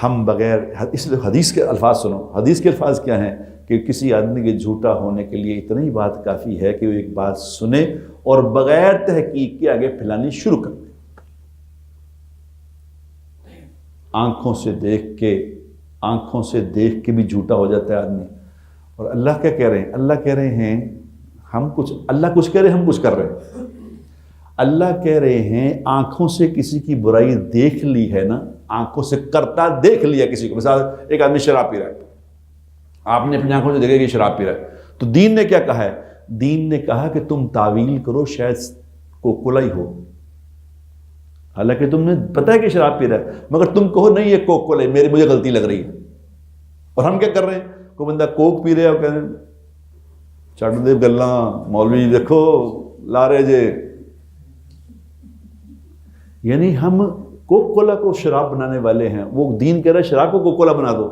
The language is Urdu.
ہم بغیر اس لیے حدیث کے الفاظ سنو، حدیث کے الفاظ کیا ہیں کہ کسی آدمی کے جھوٹا ہونے کے لیے اتنی ہی بات کافی ہے کہ وہ ایک بات سنے اور بغیر تحقیق کے آگے پھیلانی شروع کر دے۔ آنکھوں سے دیکھ کے بھی جھوٹا ہو جاتا ہے آدمی۔ اور اللہ کیا کہہ رہے ہیں؟ اللہ کہہ رہے ہیں اللہ کچھ کہہ رہے ہیں، ہم کچھ کر رہے ہیں۔ اللہ کہہ رہے ہیں آنکھوں سے کسی کی برائی دیکھ لی ہے نا، آنکھوں سے کرتا دیکھ لیا کسی کو، مثال ایک آدمی شراب پی رہا ہے، آپ نے اپنی آنکھوں سے دیکھا کہ شراب پی رہا ہے، تو دین نے کیا کہا ہے؟ دین نے کہا کہ تم تعویل کرو شاید کوکولا ہی ہو، حالانکہ تم نے پتہ ہے کہ شراب پی رہا ہے، مگر تم کہو نہیں یہ کوکولا ہے، مجھے غلطی لگ رہی ہے۔ اور ہم کیا کر رہے ہیں؟ کوئی بندہ کوک پی رہا ہے اور کہہ رہے ہیں چڑھ دے گلاں مولوی دیکھو لا رہے جے، یعنی ہم کوک کولا کو شراب بنانے والے ہیں۔ وہ دین کہہ رہا ہے شراب کو کوک کولا بنا دو،